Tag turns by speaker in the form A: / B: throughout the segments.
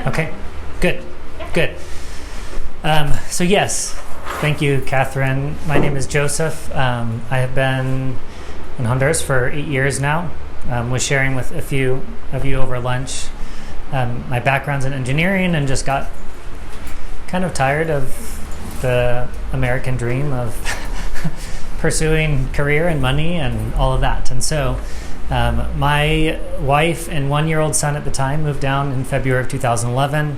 A: Okay, good, good. So yes, thank you, Catherine. My name is Joseph. I have been in Honduras for 8 years now. Was sharing with a few of you over lunch. My background's in engineering and just got kind of tired of the American dream of pursuing career and money and all of that. And so my wife and 1-year-old son at the time moved down in February of 2011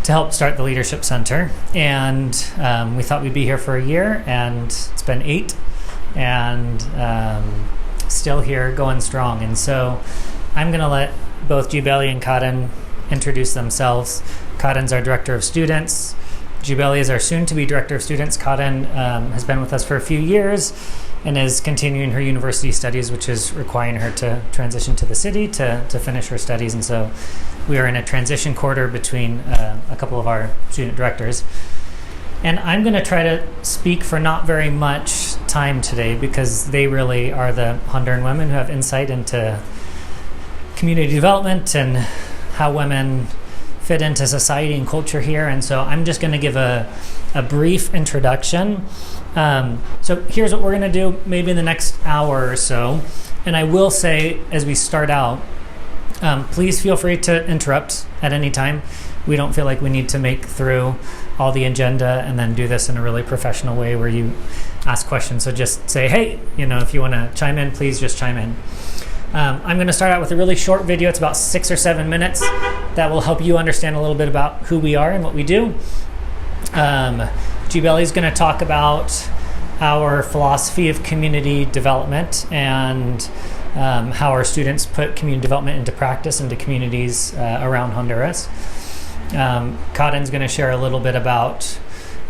A: to help start the Leadership Center. And we thought we'd be here for a year, and it's been 8, and still here, going strong. And so I'm going to let both Jibeli and Kaden introduce themselves. Kaden's our Director of Students. Jibeli is our soon-to-be Director of Students. Kaden has been with us for a few years and is continuing her university studies, which is requiring her to transition to the city to finish her studies. And so we are in a transition quarter between a couple of our student directors. And I'm going to try to speak for not very much time today because they really are the Honduran women who have insight into community development and how women fit into society and culture here. And so I'm just going to give a brief introduction. So here's what we're going to do maybe in the next hour or so. And I will say, as we start out, please feel free to interrupt at any time. We don't feel like we need to make through all the agenda and then do this in a really professional way where you ask questions. So just say, hey, if you want to chime in, please just chime in. I'm going to start out with a really short video. It's about 6 or 7 minutes that will help you understand a little bit about who we are and what we do. Jibeli is going to talk about our philosophy of community development and how our students put community development into practice into communities around Honduras. Kaden's going to share a little bit about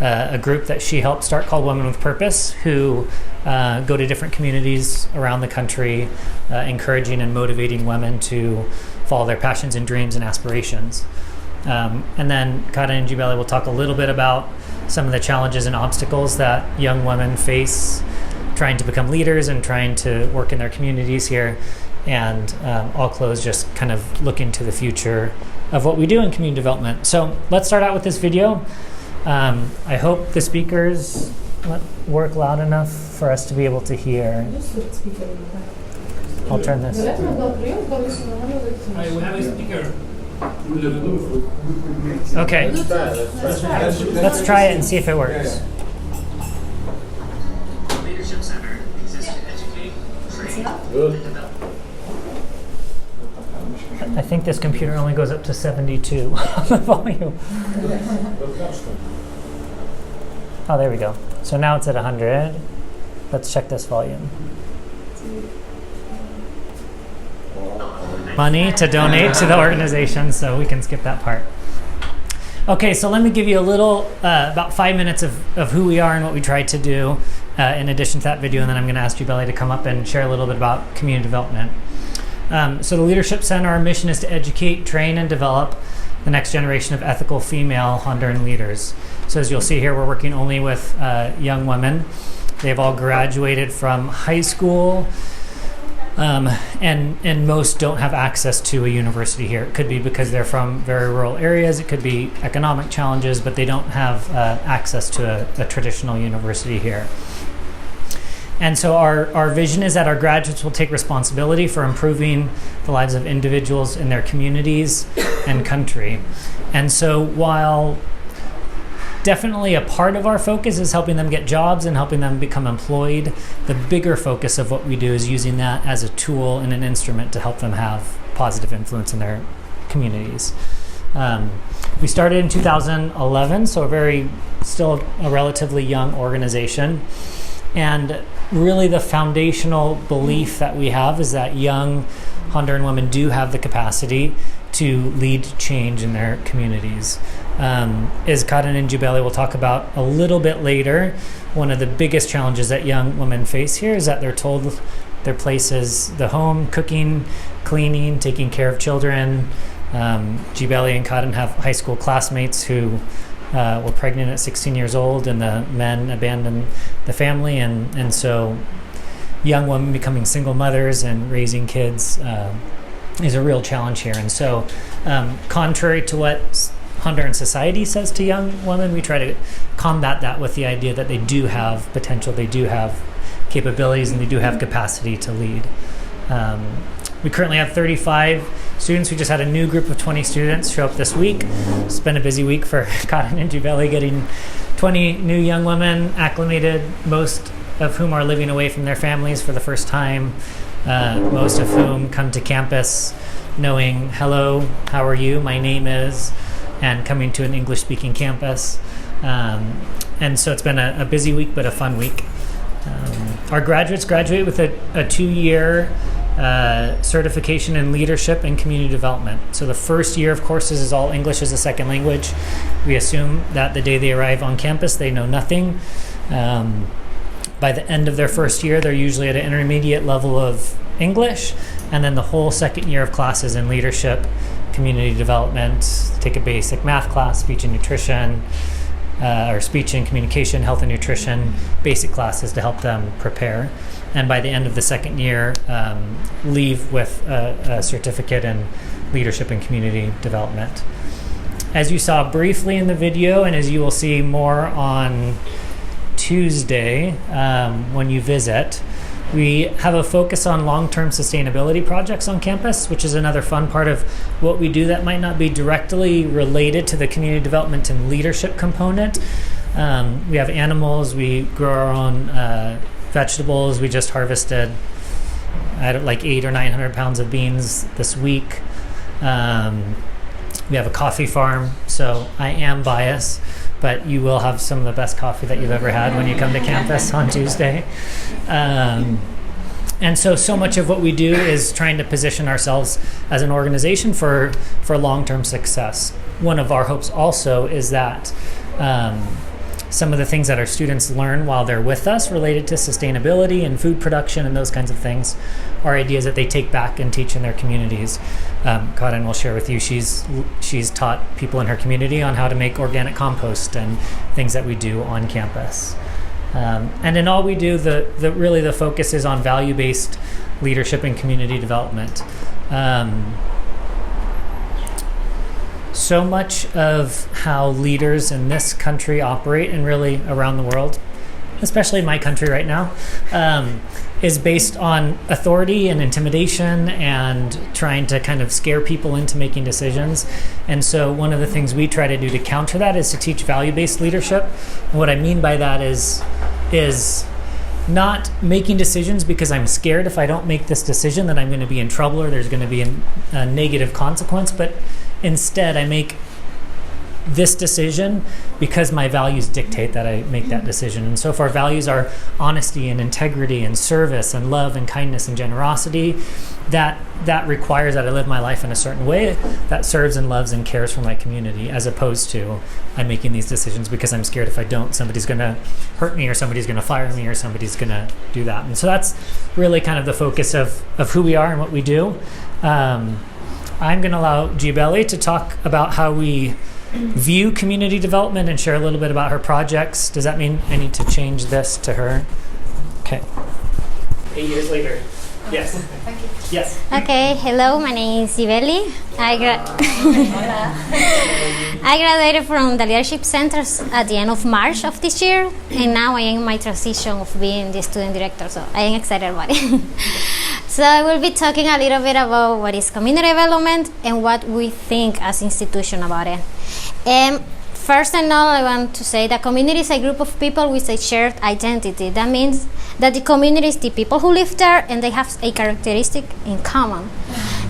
A: a group that she helped start called Women with Purpose, who go to different communities around the country, encouraging and motivating women to follow their passions and dreams and aspirations. And then Kaden and Jibeli will talk a little bit about some of the challenges and obstacles that young women face trying to become leaders and trying to work in their communities here. And I'll close just kind of looking to the future of what we do in community development. So let's start out with this video. I hope the speakers work loud enough for us to be able to hear. I'll turn this.
B: We have a speaker.
A: Okay. Let's try it and see if it works.
B: Leadership Center exists to educate, train, and develop.
A: I think this computer only goes up to 72 volume. Oh, there we go. So now it's at 100. Let's check this volume. Money to donate to the organization, so we can skip that part. Okay, so let me give you a little, about 5 minutes of who we are and what we try to do in addition to that video, and then I'm going to ask Jibeli to come up and share a little bit about community development. So the Leadership Center, our mission is to educate, train, and develop the next generation of ethical female Honduran leaders. So as you'll see here, we're working only with young women. They've all graduated from high school, and most don't have access to a university here. It could be because they're from very rural areas. It could be economic challenges, but they don't have access to a traditional university here. And so our vision is that our graduates will take responsibility for improving the lives of individuals in their communities and country. And so while definitely a part of our focus is helping them get jobs and helping them become employed, the bigger focus of what we do is using that as a tool and an instrument to help them have positive influence in their communities. We started in 2011, so still a relatively young organization. And really the foundational belief that we have is that young Honduran women do have the capacity to lead change in their communities. As Kaden and Jibeli will talk about a little bit later, one of the biggest challenges that young women face here is that they're told their place is the home, cooking, cleaning, taking care of children. Jibeli and Kaden have high school classmates who were pregnant at 16 years old, and the men abandoned the family, and so young women becoming single mothers and raising kids is a real challenge here. And so, contrary to what Honduran society says to young women, we try to combat that with the idea that they do have potential, they do have capabilities, and they do have capacity to lead. We currently have 35 students. We just had a new group of 20 students show up this week. It's been a busy week for Karen and Jubeli, getting 20 new young women acclimated, most of whom are living away from their families for the first time, most of whom come to campus knowing, hello, how are you, my name is, and coming to an English-speaking campus. And so it's been a busy week, but a fun week. Our graduates graduate with a 2-year certification in leadership and community development. So the first year of courses is all English as a second language. We assume that the day they arrive on campus, they know nothing. By the end of their first year, they're usually at an intermediate level of English, and then the whole second year of classes in leadership, community development, take a basic math class, speech and nutrition, or speech and communication, health and nutrition, basic classes to help them prepare. And by the end of the second year, leave with a certificate in leadership and community development. As you saw briefly in the video, and as you will see more on Tuesday when you visit, we have a focus on long-term sustainability projects on campus, which is another fun part of what we do that might not be directly related to the community development and leadership component. We have animals, we grow our own vegetables. We just harvested like 800 or 900 pounds of beans this week. We have a coffee farm, so I am biased, but you will have some of the best coffee that you've ever had when you come to campus on Tuesday. And so much of what we do is trying to position ourselves as an organization for long-term success. One of our hopes also is that some of the things that our students learn while they're with us related to sustainability and food production and those kinds of things are ideas that they take back and teach in their communities. Karen will share with you, she's taught people in her community on how to make organic compost and things that we do on campus. And in all we do, really the focus is on value-based leadership and community development. So much of how leaders in this country operate, and really around the world, especially in my country right now, is based on authority and intimidation and trying to kind of scare people into making decisions. And so one of the things we try to do to counter that is to teach value-based leadership. And what I mean by that is not making decisions because I'm scared if I don't make this decision that I'm going to be in trouble or there's going to be a negative consequence, but instead I make this decision because my values dictate that I make that decision. And so if our values are honesty and integrity and service and love and kindness and generosity, that requires that I live my life in a certain way that serves and loves and cares for my community, as opposed to I'm making these decisions because I'm scared if I don't, somebody's going to hurt me or somebody's going to fire me or somebody's going to do that. And so that's really kind of the focus of who we are and what we do. I'm going to allow Jubeli to talk about how we view community development and share a little bit about her projects. Does that mean I need to change this to her? Okay. 8 years later. Yes.
C: Thank you.
A: Yes.
C: Okay, hello, my name is Jubeli. I graduated from the leadership centers at the end of March of this year, and now I am in my transition of being the student director, so I am excited about it. So I will be talking a little bit about what is community development and what we think as institution about it. First and all, I want to say that community is a group of people with a shared identity. That means that the community is the people who live there and they have a characteristic in common.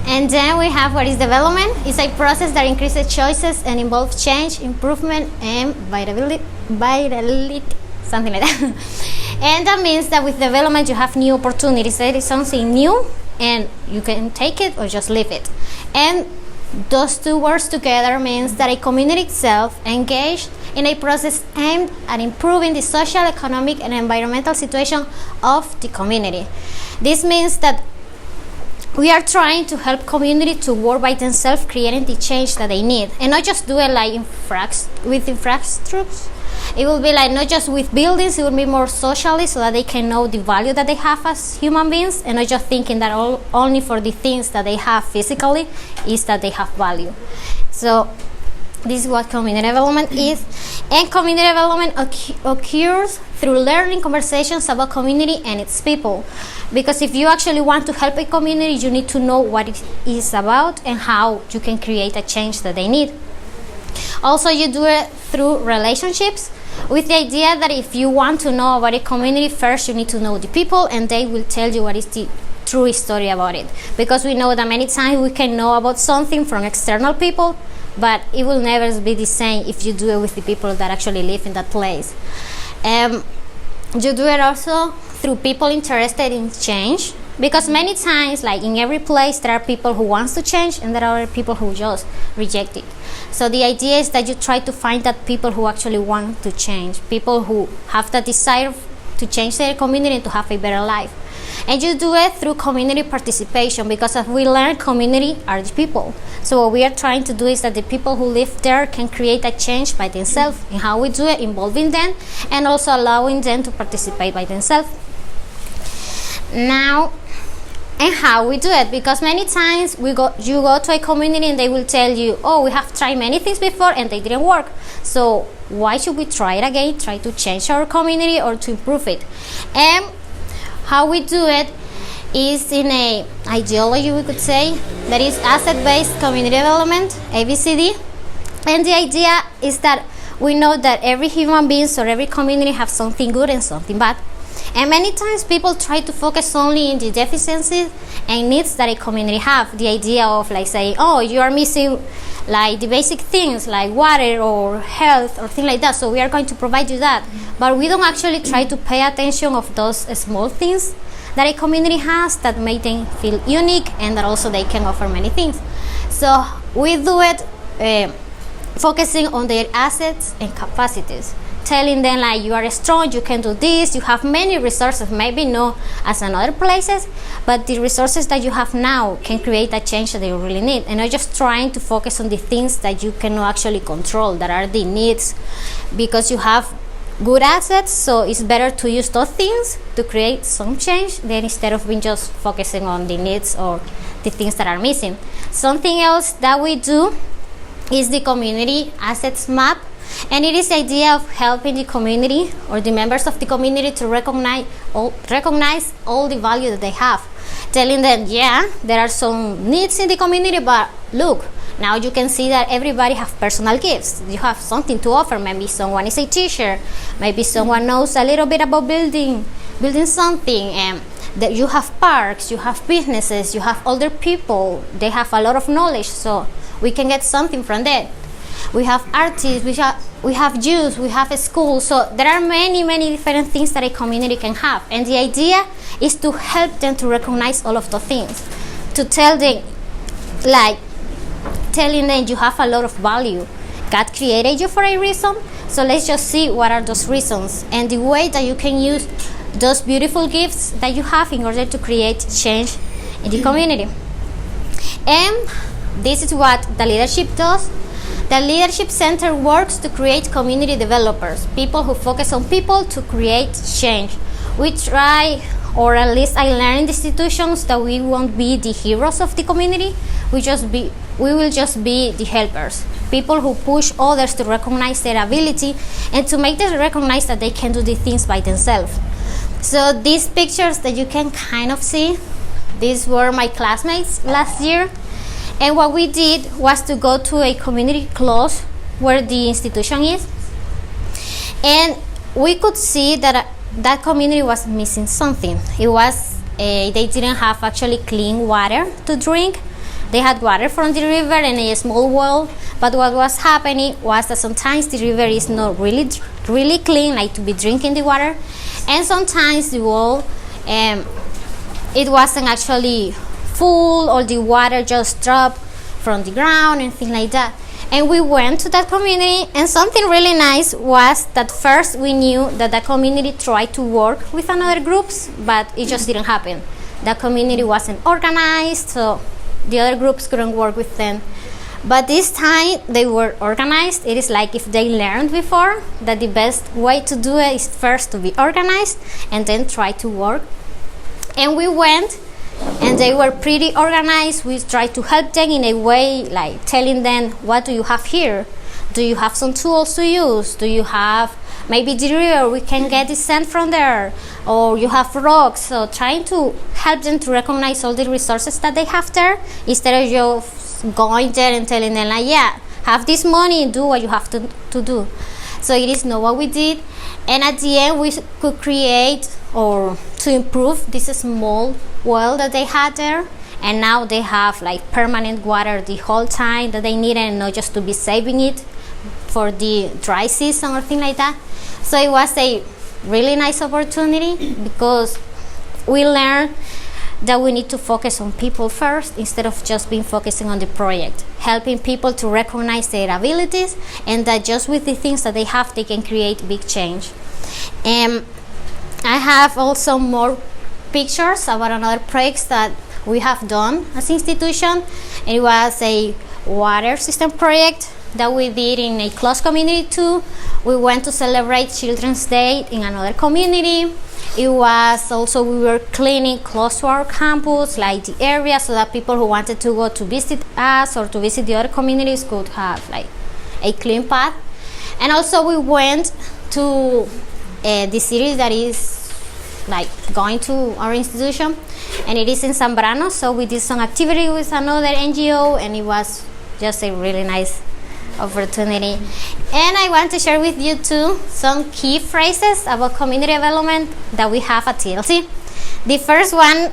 C: And then we have what is development. It's a process that increases choices and involves change, improvement, and virality, something like that. And that means that with development you have new opportunities. There is something new and you can take it or just leave it. And those two words together means that a community itself engaged in a process aimed at improving the social, economic, and environmental situation of the community. This means that we are trying to help community to work by themselves, creating the change that they need, and not just do it like with infrastructures. It will be like not just with buildings, it will be more socially so that they can know the value that they have as human beings and not just thinking that only for the things that they have physically is that they have value. So this is what community development is. And community development occurs through learning conversations about community and its people. Because if you actually want to help a community, you need to know what it is about and how you can create a change that they need. Also, you do it through relationships with the idea that if you want to know about a community, first you need to know the people and they will tell you what is the true story about it. Because we know that many times we can know about something from external people, but it will never be the same if you do it with the people that actually live in that place. You do it also through people interested in change, because many times, like in every place, there are people who want to change and there are people who just reject it. So the idea is that you try to find that people who actually want to change, people who have the desire to change their community and to have a better life. And you do it through community participation, because as we learn, community are the people. So what we are trying to do is that the people who live there can create a change by themselves. And how we do it, involving them and also allowing them to participate by themselves. Now, and how we do it, because many times you go to a community and they will tell you, oh, we have tried many things before and they didn't work, so why should we try it again, try to change our community or to improve it? And how we do it is in a ideology, we could say, that is asset-based community development, ABCD. And the idea is that we know that every human being or every community has something good and something bad. And many times people try to focus only in the deficiencies and needs that a community have. The idea of like saying, oh, you are missing like the basic things like water or health or things like that, so we are going to provide you that. But we don't actually try to pay attention of those small things that a community has that make them feel unique and that also they can offer many things. So we do it focusing on their assets and capacities, telling them like you are strong, you can do this, you have many resources, maybe not as in other places, but the resources that you have now can create a change that you really need. And not just trying to focus on the things that you cannot actually control, that are the needs, because you have good assets, so it's better to use those things to create some change than instead of being just focusing on the needs or the things that are missing. Something else that we do is the community assets map. And it is the idea of helping the community or the members of the community to recognize all the value that they have. Telling them, yeah, there are some needs in the community, but look, now you can see that everybody has personal gifts. You have something to offer. Maybe someone is a teacher. Maybe someone knows a little bit about building something. And that you have parks, you have businesses, you have older people. They have a lot of knowledge, so we can get something from that. We have artists, we have youth, we have a school. So there are many different things that a community can have. And the idea is to help them to recognize all of the things. To tell them, like, telling them you have a lot of value. God created you for a reason. So let's just see what are those reasons and the way that you can use those beautiful gifts that you have in order to create change in the community. And this is what the leadership does. The Leadership Center works to create community developers, people who focus on people to create change. We try, or at least I learned in the institutions, that we won't be the heroes of the community. We will just be the helpers, people who push others to recognize their ability and to make them recognize that they can do the things by themselves. So these pictures that you can kind of see, these were my classmates last year. And what we did was to go to a community close where the institution is. And we could see that that community was missing something. It was, they didn't have actually clean water to drink. They had water from the river in a small well. But what was happening was that sometimes the river is not really clean, like to be drinking the water. And sometimes the well, it wasn't actually full, or the water just dropped from the ground and things like that. And we went to that community, and something really nice was that first we knew that the community tried to work with another groups, but it just didn't happen. The community wasn't organized, so the other groups couldn't work with them. But this time they were organized. It is like if they learned before that the best way to do it is first to be organized and then try to work. And we went, and they were pretty organized. We tried to help them in a way, like telling them, what do you have here? Do you have some tools to use? Do you have maybe the river, we can get the sand from there? Or you have rocks? So trying to help them to recognize all the resources that they have there, instead of just going there and telling them, like, yeah, have this money, do what you have to do. So it is not what we did. And at the end, we could create, or to improve, this small well that they had there. And now they have like permanent water the whole time that they need, and not just to be saving it for the dry season or thing like that. So it was a really nice opportunity, because we learned that we need to focus on people first instead of just being focusing on the project, helping people to recognize their abilities, and that just with the things that they have, they can create big change. And I have also more pictures about another projects that we have done as institution. It was a water system project that we did in a close community too. We went to celebrate Children's Day in another community. It was also, we were cleaning close to our campus, like the area, so that people who wanted to go to visit us or to visit the other communities could have like a clean path. And also we went to the city that is like going to our institution, and it is in Zambrano. So we did some activity with another NGO, and it was just a really nice opportunity. And I want to share with you too some key phrases about community development that we have at TLC. The first one,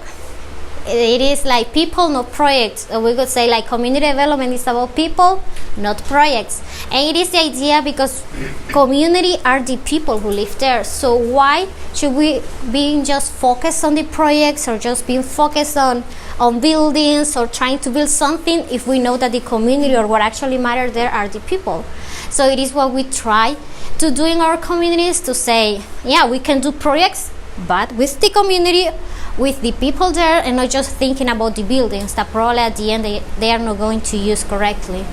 C: it is like people, not projects. Or we could say like community development is about people, not projects. And it is the idea because community are the people who live there. So why should we be just focused on the projects, or just being focused on buildings, or trying to build something, if we know that the community, or what actually matters there, are the people? So it is what we try to do in our communities, to say, yeah, we can do projects, but with the community, with the people there, and not just thinking about the buildings that probably at the end they are not going to use correctly.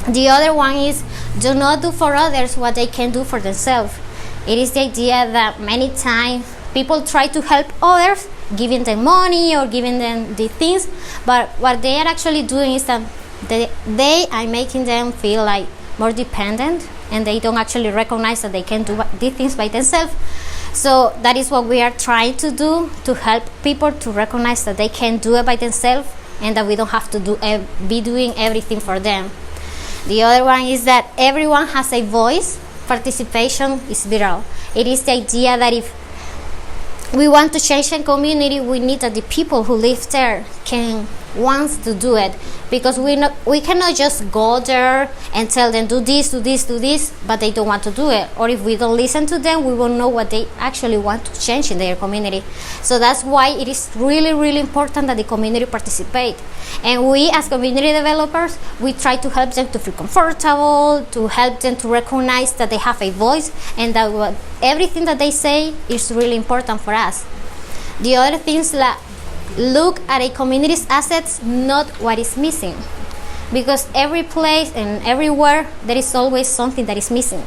C: The other one is, do not do for others what they can do for themselves. It is the idea that many times people try to help others, giving them money or giving them the things, but what they are actually doing is that they are making them feel like more dependent, and they don't actually recognize that they can do these things by themselves. So that is what we are trying to do, to help people to recognize that they can do it by themselves, and that we don't have to be doing everything for them. The other one is that everyone has a voice. Participation is vital. It is the idea that if we want to change a community, we need that the people who live there can want to do it, because we cannot just go there and tell them do this, but they don't want to do it. Or if we don't listen to them, we won't know what they actually want to change in their community. So that's why it is really, really important that the community participate. And we as community developers, we try to help them to feel comfortable, to help them to recognize that they have a voice, and that everything that they say is really important for us. The other things that look at a community's assets, not what is missing, because every place and everywhere there is always something that is missing.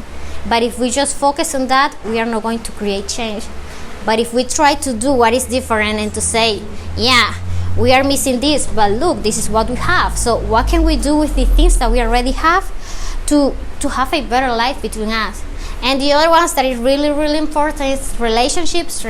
C: But if we just focus on that, we are not going to create change. But if we try to do what is different and to say, yeah, we are missing this, but look, this is what we have, so what can we do with the things that we already have to have a better life between us? And the other ones that is really, really important is relationships,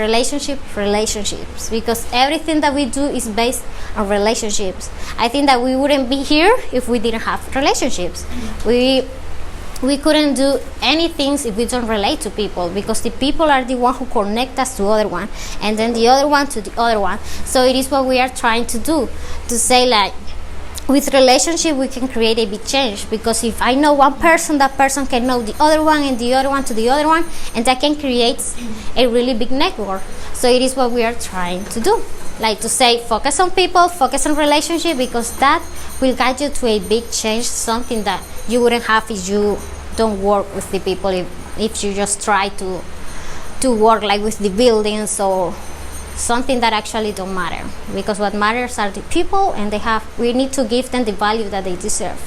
C: because everything that we do is based on relationships. I think that we wouldn't be here if we didn't have relationships. We couldn't do anything if we don't relate to people, because the people are the one who connect us to other one, and then the other one to the other one. So it is what we are trying to do, to say like, with relationship we can create a big change, because if I know one person, that person can know the other one, and the other one to the other one, and that can create a really big network. So it is what we are trying to do, like to say focus on people, focus on relationship, because that will guide you to a big change, something that you wouldn't have if you don't work with the people, if you just try to work like with the buildings or something that actually don't matter. Because what matters are the people, and we need to give them the value that they deserve.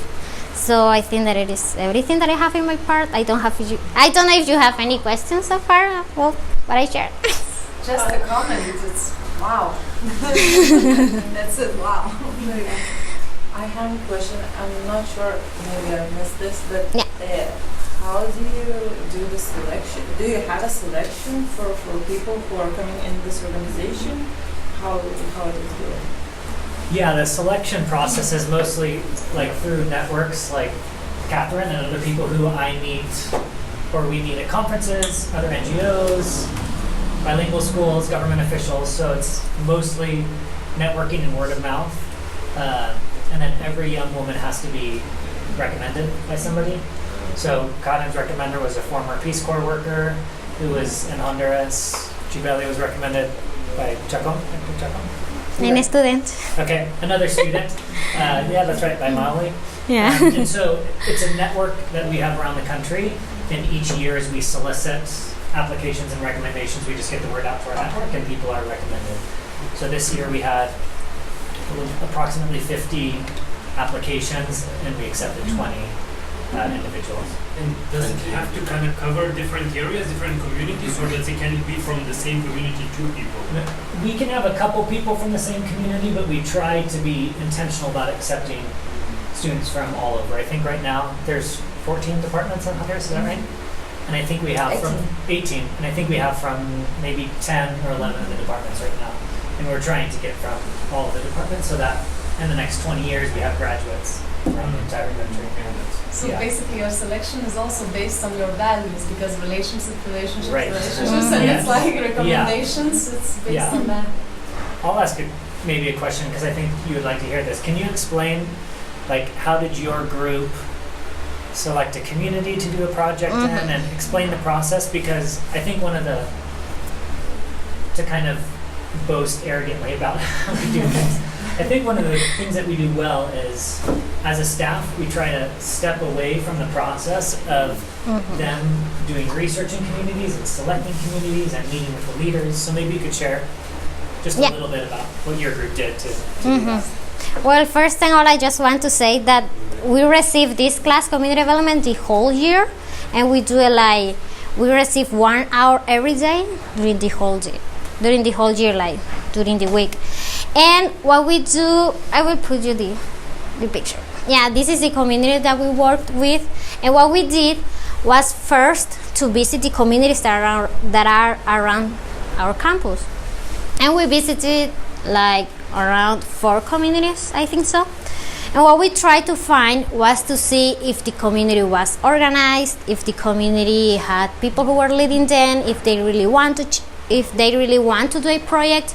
C: So I think that it is everything that I have in my part. I don't know if you have any questions so far. Well, what I shared.
D: Just a comment. It's wow. That's it. Wow. I have a question. I'm not sure. Maybe I missed this, but how do you do the selection? Do you have a selection for people who are coming in this organization? How it is doing?
A: Yeah, the selection process is mostly like through networks like Catherine and other people who I meet or we meet at conferences, other NGOs, bilingual schools, government officials. So it's mostly networking and word of mouth. And then every young woman has to be recommended by somebody. So Karen's recommender was a former Peace Corps worker who was in Honduras. Gibeli was recommended by Chacon.
C: And a student.
A: Okay, another student. Yeah, that's right, by Molly.
C: Yeah.
A: And so it's a network that we have around the country, and each year as we solicit applications and recommendations, we just get the word out to our network and people are recommended. So this year we had approximately 50 applications and we accepted 20 individuals.
E: And does it have to kind of cover different areas, different communities, or does it can be from the same community, two people?
A: We can have a couple people from the same community, but we try to be intentional about accepting students from all over. I think right now there's 14 departments in Honduras, is that right? And I think we have from 18, and I think we have from maybe 10 or 11 of the departments right now. And we're trying to get from all of the departments so that in the next 20 years we have graduates from the entire country.
D: So basically your selection is also based on your values, because relationships,
A: right.
D: and it's like recommendations, it's based on that.
A: I'll ask maybe a question because I think you would like to hear this. Can you explain, like, how did your group select a community to do a project in, and explain the process? Because I think one of the, to kind of boast arrogantly about how we do things, I think one of the things that we do well is, as a staff, we try to step away from the process of them doing research in communities and selecting communities and meeting with the leaders. So maybe you could share just a little bit about what your group did to do that.
C: Well, first thing all, I just want to say that we receive this class, community development, the whole year, and we do it like, we receive 1 hour every day during the whole day. During the whole year, like during the week. And what we do, I will put you the picture. Yeah, this is the community that we worked with. And what we did was first to visit the communities that are around our campus. And we visited like around 4 communities, I think so. And what we tried to find was to see if the community was organized, if the community had people who were leading them, if they really want to do a project.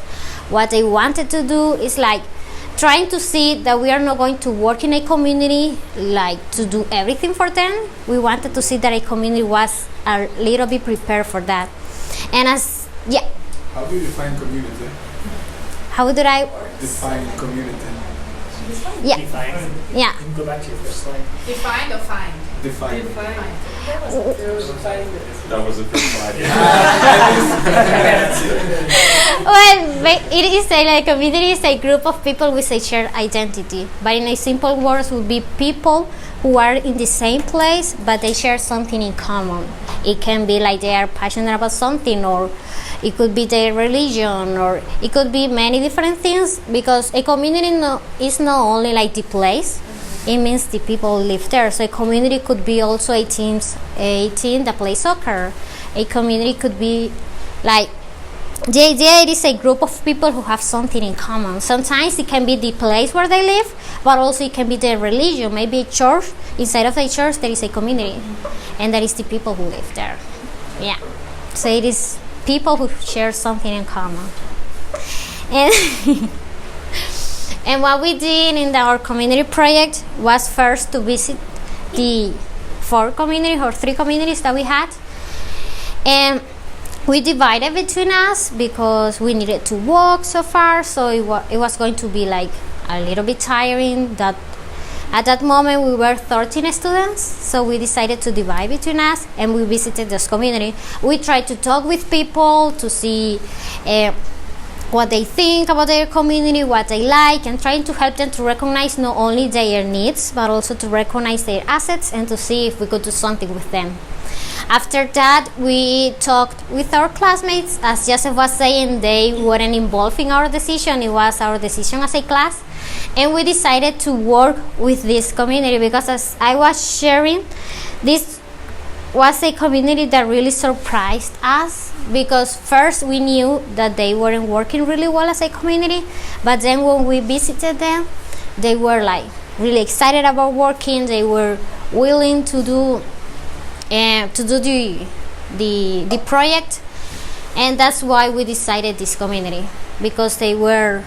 C: What they wanted to do is like trying to see that we are not going to work in a community like to do everything for them. We wanted to see that a community was a little bit prepared for that. And
F: How do you define community?
C: How did I
F: define community?
C: Yeah.
A: Define.
C: Yeah.
A: You can go back to your first slide.
D: Defined or find?
F: Define.
G: That was the first slide.
C: Well, it is a community is a group of people with a shared identity. But in a simple words, would be people who are in the same place, but they share something in common. It can be like they are passionate about something, or it could be their religion, or it could be many different things, because a community is not only like the place, it means the people who live there. So a community could be also a team that plays soccer. A community could be like, the idea is a group of people who have something in common. Sometimes it can be the place where they live, but also it can be their religion. Maybe a church, inside of a church there is a community, and that is the people who live there. Yeah. So it is people who share something in common. And what we did in our community project was first to visit the 4 communities or 3 communities that we had. And we divided between us because we needed to walk so far, so it was going to be like a little bit tiring. That at that moment we were 13 students, so we decided to divide between us, and we visited this community. We tried to talk with people to see what they think about their community, what they like, and trying to help them to recognize not only their needs but also to recognize their assets and to see if we could do something with them. After that, we talked with our classmates. As Joseph was saying, they weren't involved in our decision. It was our decision as a class. And we decided to work with this community because, as I was sharing, this was a community that really surprised us, because first we knew that they weren't working really well as a community, but then when we visited them, they were like really excited about working. They were willing to do the project, and that's why we decided this community, because they were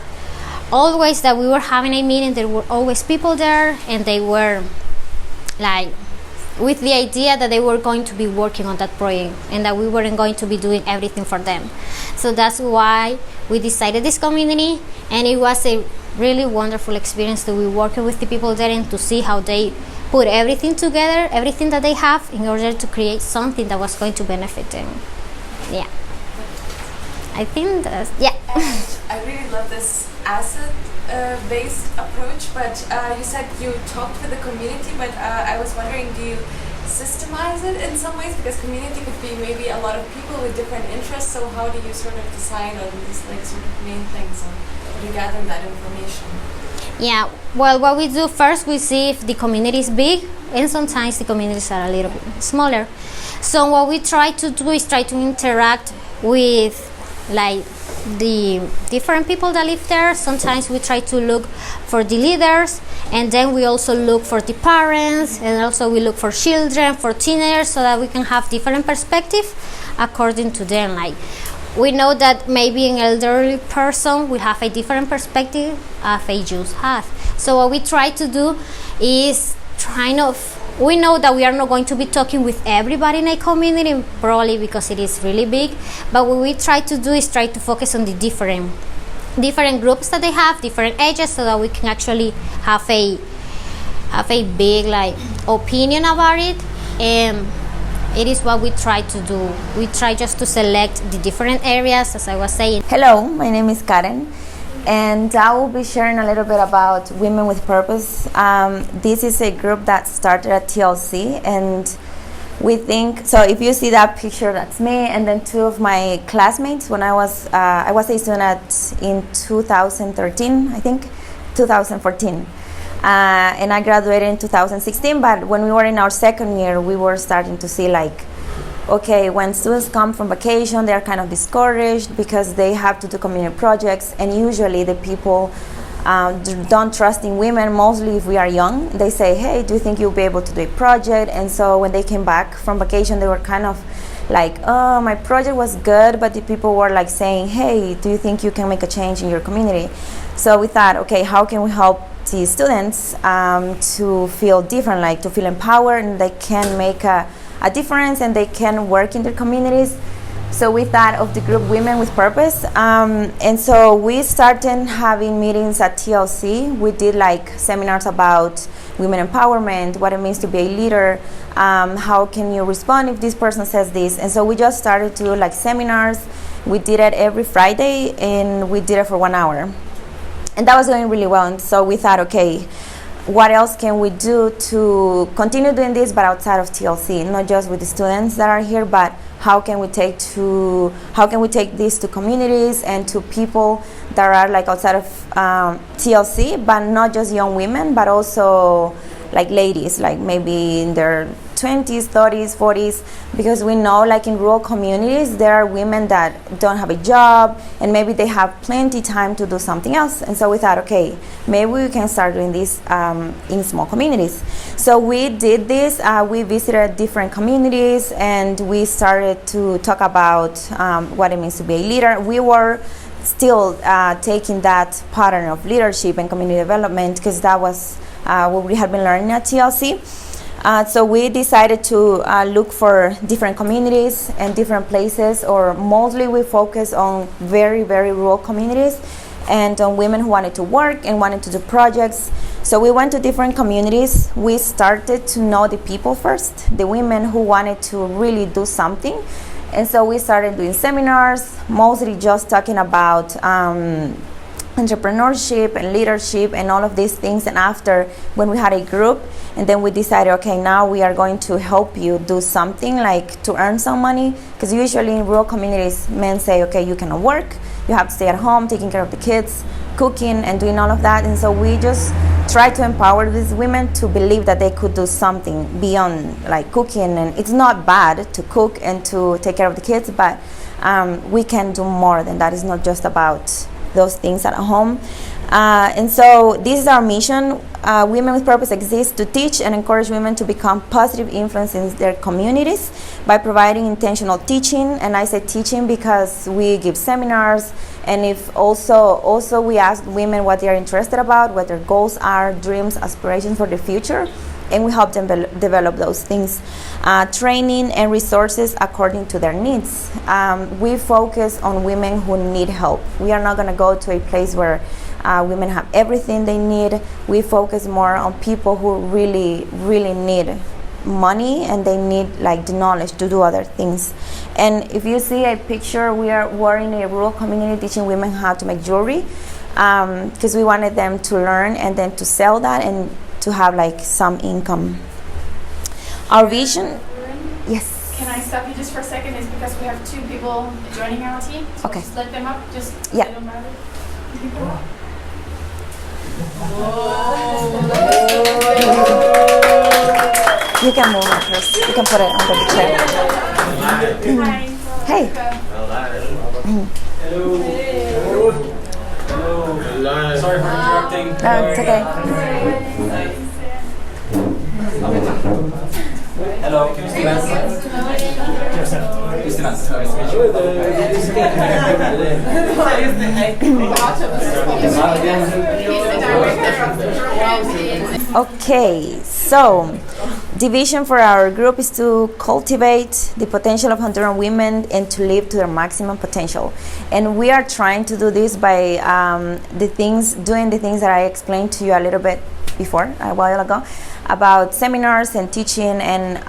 C: always, that we were having a meeting, there were always people there, and they were like with the idea that they were going to be working on that project and that we weren't going to be doing everything for them. So that's why we decided this community, and it was a really wonderful experience to be working with the people there and to see how they put everything together, everything that they have, in order to create something that was going to benefit them. Yeah. I think that's, yeah.
D: I really love this asset-based approach, but you said you talked with the community, but I was wondering, do you systemize it in some ways? Because community could be maybe a lot of people with different interests, so how do you sort of decide on these like sort of main things, or how do you gather that information?
C: Yeah, well, what we do first, we see if the community is big, and sometimes the communities are a little bit smaller. So what we try to do is try to interact with like the different people that live there. Sometimes we try to look for the leaders, and then we also look for the parents, and also we look for children, for teenagers, so that we can have different perspectives according to them. Like, we know that maybe an elderly person will have a different perspective of a youth has. So what we try to do is we know that we are not going to be talking with everybody in a community, probably because it is really big, but what we try to do is try to focus on the different groups that they have, different ages, so that we can actually have a big like opinion about it. And it is what we try to do. We try just to select the different areas, as I was saying.
G: Hello, my name is Karen, and I will be sharing a little bit about Women with Purpose. This is a group that started at TLC, and we think, so if you see that picture, that's me, and then two of my classmates when I was a student in 2013, I think, 2014. And I graduated in 2016, but when we were in our second year, we were starting to see like, okay, when students come from vacation, they're kind of discouraged because they have to do community projects, and usually the people don't trust in women, mostly if we are young. They say, hey, do you think you'll be able to do a project? And so when they came back from vacation, they were kind of like, oh, my project was good, but the people were like saying, hey, do you think you can make a change in your community? So we thought, okay, how can we help the students to feel different, like to feel empowered, and they can make a difference, and they can work in their communities. So we thought of the group Women with Purpose, and so we started having meetings at TLC. We did like seminars about women empowerment, what it means to be a leader, how can you respond if this person says this. And so we just started to do like seminars. We did it every Friday, and we did it for 1 hour. And that was going really well. And so we thought, okay, what else can we do to continue doing this, but outside of TLC, not just with the students that are here, but how can we take this to communities and to people that are like outside of TLC, but not just young women, but also like ladies, like maybe in their 20s, 30s, 40s, because we know like in rural communities there are women that don't have a job, and maybe they have plenty time to do something else. And so we thought, okay, maybe we can start doing this in small communities. So we did this. We visited different communities, and we started to talk about what it means to be a leader. We were still taking that pattern of leadership and community development, because that was what we had been learning at TLC. So we decided to look for different communities and different places, or mostly we focus on very, very rural communities and on women who wanted to work and wanted to do projects. So we went to different communities. We started to know the people first, the women who wanted to really do something, And so we started doing seminars, mostly just talking about entrepreneurship and leadership and all of these things. And after, when we had a group, and then we decided, okay, now we are going to help you do something, like to earn some money, because usually in rural communities, men say, okay, you cannot work, you have to stay at home taking care of the kids, cooking and doing all of that. And so we just try to empower these women to believe that they could do something beyond like cooking. And it's not bad to cook and to take care of the kids, but we can do more than that. It's not just about those things at home. And so this is our mission. Women with Purpose exists to teach and encourage women to become positive influence in their communities by providing intentional teaching. And I say teaching because we give seminars, and if also we ask women what they are interested about, what their goals are, dreams, aspirations for the future, and we help them develop those things. Training and resources according to their needs. We focus on women who need help. We are not going to go to a place where women have everything they need. We focus more on people who really, really need money, and they need like the knowledge to do other things. And if you see a picture, we're in a rural community teaching women how to make jewelry, because we wanted them to learn and then to sell that and to have like some income. Our vision, yes.
H: Can I stop you just for a second? It's because we have 2 people joining our team. So
G: Okay.
H: just let them up. Just
G: Yeah.
H: They don't matter.
G: You can move it first. You can put it under the chair.
H: Hi.
G: Hey.
E: Sorry for interrupting.
G: No, it's okay.
I: Hello, Christina. Christina, nice to meet you.
G: Okay, so the vision for our group is to cultivate the potential of Honduran women and to live to their maximum potential. And we are trying to do this by doing the things that I explained to you a little bit before, a while ago, about seminars and teaching. And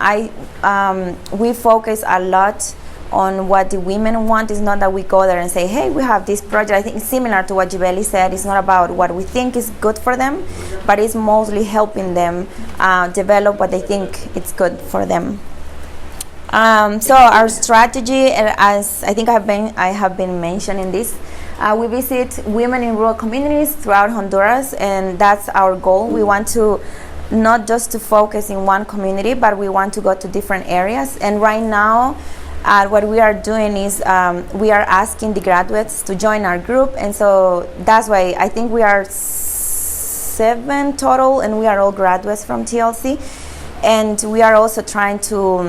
G: we focus a lot on what the women want. It's not that we go there and say, hey, we have this project. I think it's similar to what Jibeli said. It's not about what we think is good for them, but it's mostly helping them develop what they think is good for them. So our strategy, as I think I have been mentioning this, we visit women in rural communities throughout Honduras, and that's our goal. We want to not just to focus in one community, but we want to go to different areas. And right now, what we are doing is we are asking the graduates to join our group, and so that's why I think we are 7 total, and we are all graduates from TLC. And we are also trying to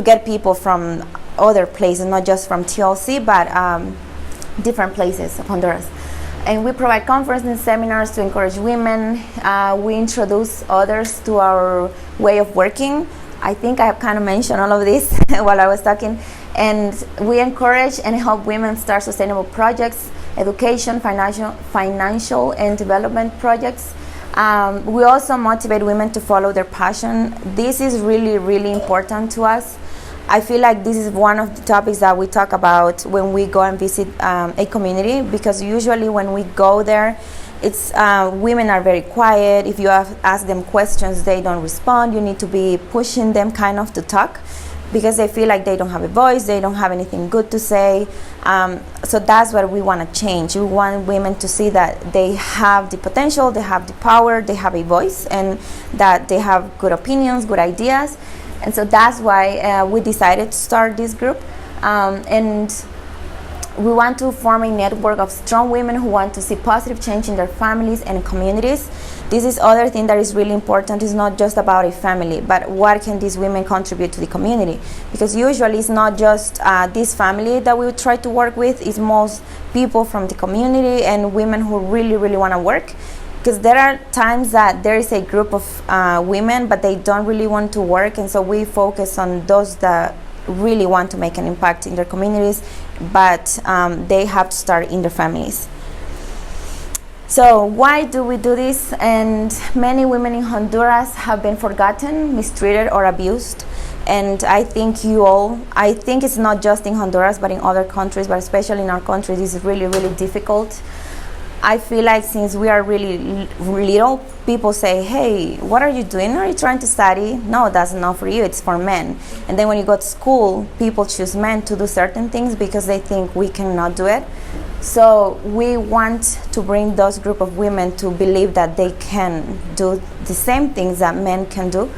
G: get people from other places, not just from TLC, but different places of Honduras. And we provide conferences and seminars to encourage women. We introduce others to our way of working. I think I have kind of mentioned all of this while I was talking. And we encourage and help women start sustainable projects, education, financial and development projects. We also motivate women to follow their passion. This is really, really important to us. I feel like this is one of the topics that we talk about when we go and visit a community, because usually when we go there, it's women are very quiet. If you ask them questions, they don't respond. You need to be pushing them kind of to talk, because they feel like they don't have a voice, they don't have anything good to say. So that's what we want to change. We want women to see that they have the potential, they have the power, they have a voice, and that they have good opinions, good ideas. And so that's why we decided to start this group. And we want to form a network of strong women who want to see positive change in their families and communities. This is other thing that is really important. It's not just about a family, but what can these women contribute to the community? Because usually it's not just this family that we try to work with, it's most people from the community and women who really, really want to work. Because there are times that there is a group of women, but they don't really want to work, and so we focus on those that really want to make an impact in their communities, but they have to start in their families. So why do we do this? And many women in Honduras have been forgotten, mistreated, or abused. And I think it's not just in Honduras, but in other countries, but especially in our country, this is really, really difficult. I feel like since we are really little, people say, hey, what are you doing? Are you trying to study? No, that's not for you, it's for men. And then when you go to school, people choose men to do certain things because they think we cannot do it. So we want to bring those group of women to believe that they can do the same things that men can do.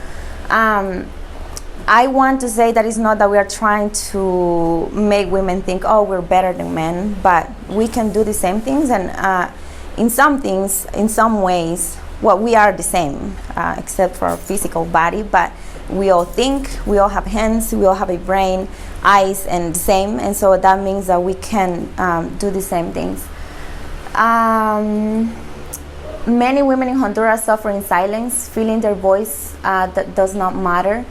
G: I want to say that it's not that we are trying to make women think, oh, we're better than men, but we can do the same things, and in some things, in some ways, well, we are the same, except for our physical body, but we all think, we all have hands, we all have a brain, eyes, and the same, and so that means that we can do the same things. Many women in Honduras suffer in silence, feeling their voice that does not matter.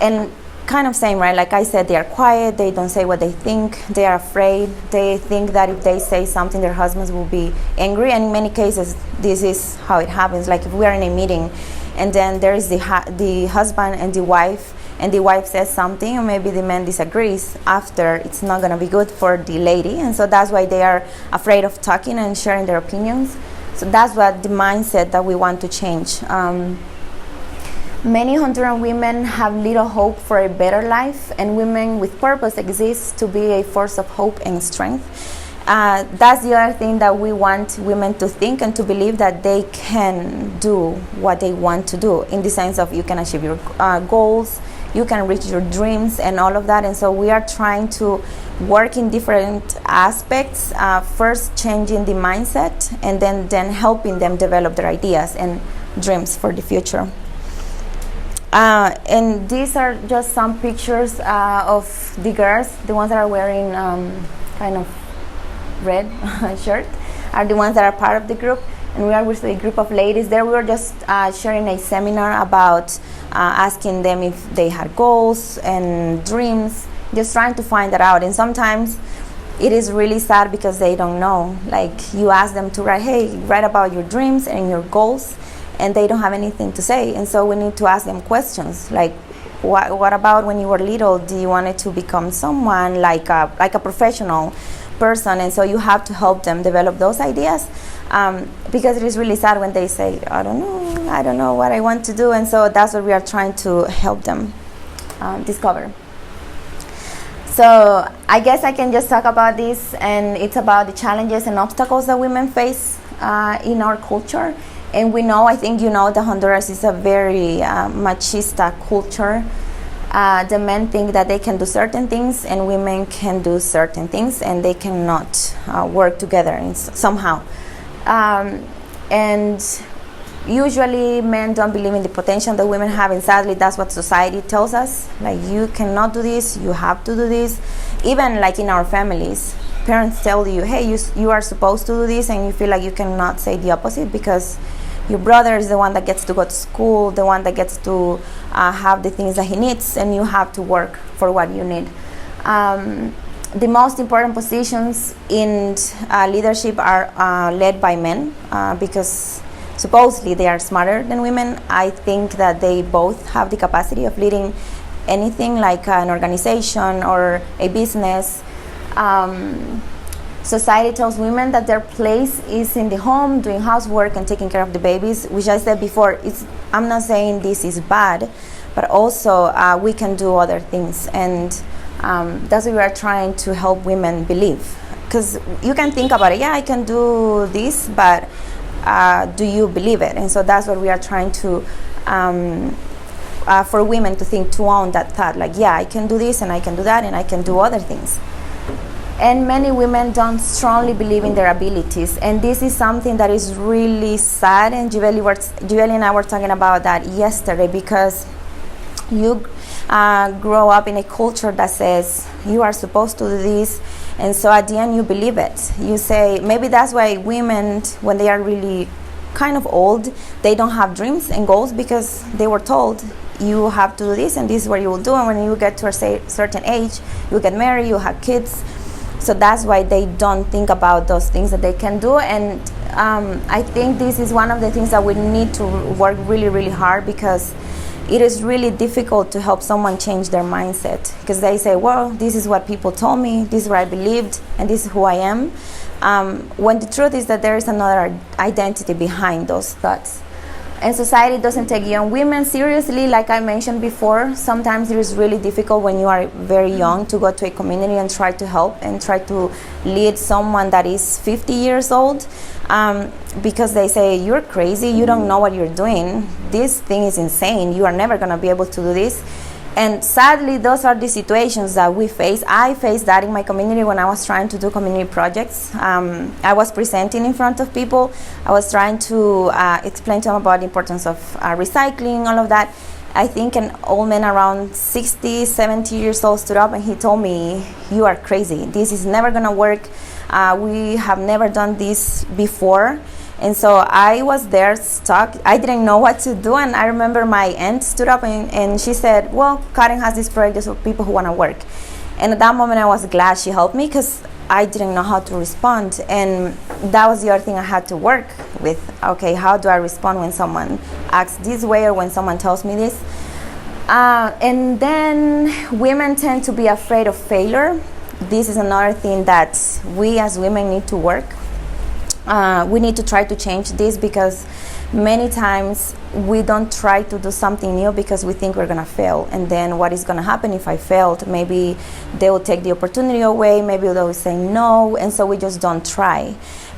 G: And kind of same, right? Like I said, they are quiet, they don't say what they think, they are afraid, they think that if they say something, their husbands will be angry. And in many cases, this is how it happens. Like if we are in a meeting and then there is the husband and the wife says something, or maybe the man disagrees, after it's not going to be good for the lady. And so that's why they are afraid of talking and sharing their opinions. So that's what the mindset that we want to change. Many Honduran women have little hope for a better life, and women with purpose exist to be a force of hope and strength. That's the other thing that we want women to think and to believe, that they can do what they want to do, in the sense of you can achieve your goals, you can reach your dreams and all of that. And so we are trying to work in different aspects, first changing the mindset and then helping them develop their ideas and dreams for the future. And these are just some pictures of the girls. The ones that are wearing kind of red shirt are the ones that are part of the group. And we are with a group of ladies. There we were just sharing a seminar about asking them if they had goals and dreams, just trying to find that out. And sometimes it is really sad because they don't know. Like you ask them to write about your dreams and your goals, and they don't have anything to say. And so we need to ask them questions like, what about when you were little? Do you want to become someone like a professional person? And so you have to help them develop those ideas, because it is really sad when they say, I don't know what I want to do. And so that's what we are trying to help them discover. So I guess I can just talk about this, and it's about the challenges and obstacles that women face in our culture. And we know, I think you know, that Honduras is a very machista culture. The men think that they can do certain things and women can do certain things, and they cannot work together somehow. And usually men don't believe in the potential that women have, and sadly that's what society tells us. Like, you cannot do this, you have to do this. Even like in our families, parents tell you, hey, you are supposed to do this, and you feel like you cannot say the opposite because your brother is the one that gets to go to school, the one that gets to have the things that he needs, and you have to work for what you need. The most important positions in leadership are led by men because supposedly they are smarter than women. I think that they both have the capacity of leading anything like an organization or a business. Society tells women that their place is in the home, doing housework and taking care of the babies, which I said before, I'm not saying this is bad, but also we can do other things. And that's what we are trying to help women believe. Because you can think about it, yeah, I can do this, but do you believe it? And so that's what we are trying to, for women to think, to own that thought, like, yeah, I can do this and I can do that and I can do other things. And many women don't strongly believe in their abilities. And this is something that is really sad. And Julie and I were talking about that yesterday, because you grow up in a culture that says you are supposed to do this. And so at the end you believe it. You say, maybe that's why women, when they are really kind of old, they don't have dreams and goals, because they were told you have to do this and this is what you will do. And when you get to a certain age, you get married, you have kids. So that's why they don't think about those things that they can do. And I think this is one of the things that we need to work really, really hard, because it is really difficult to help someone change their mindset, because they say, well, this is what people told me, this is what I believed, and this is who I am, when the truth is that there is another identity behind those thoughts. And society doesn't take young women seriously, like I mentioned before. Sometimes it is really difficult when you are very young to go to a community and try to help and try to lead someone that is 50 years old, because they say, you're crazy, you don't know what you're doing, this thing is insane, you are never going to be able to do this. And sadly, those are the situations that we face. I faced that in my community when I was trying to do community projects. I was presenting in front of people. I was trying to explain to them about the importance of recycling, all of that. I think an old man around 60, 70 years old stood up and he told me, you are crazy. This is never going to work. We have never done this before. And so I was there stuck. I didn't know what to do. And I remember my aunt stood up and she said, well, Karen has this project for people who want to work. And at that moment, I was glad she helped me, because I didn't know how to respond. And that was the other thing I had to work with. Okay, how do I respond when someone acts this way or when someone tells me this? And then women tend to be afraid of failure. This is another thing that we as women need to work. We need to try to change this, because many times we don't try to do something new because we think we're going to fail. And then what is going to happen if I failed? Maybe they will take the opportunity away. Maybe they will say no. And so we just don't try.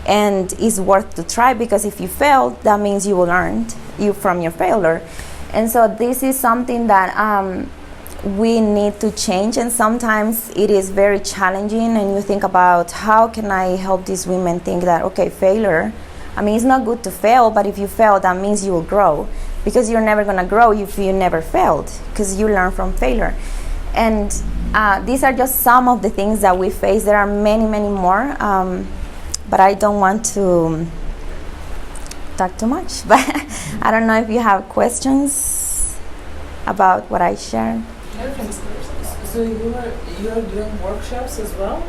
G: And it's worth to try, because if you fail, that means you will learn from your failure. And so this is something that we need to change, and sometimes it is very challenging, and you think about, how can I help these women think that, okay, failure, I mean, it's not good to fail, but if you fail, that means you will grow, because you're never going to grow if you never failed, because you learn from failure. And these are just some of the things that we face. There are many, many more, but I don't want to talk too much. But I don't know if you have questions about what I shared.
D: So you are doing workshops as well?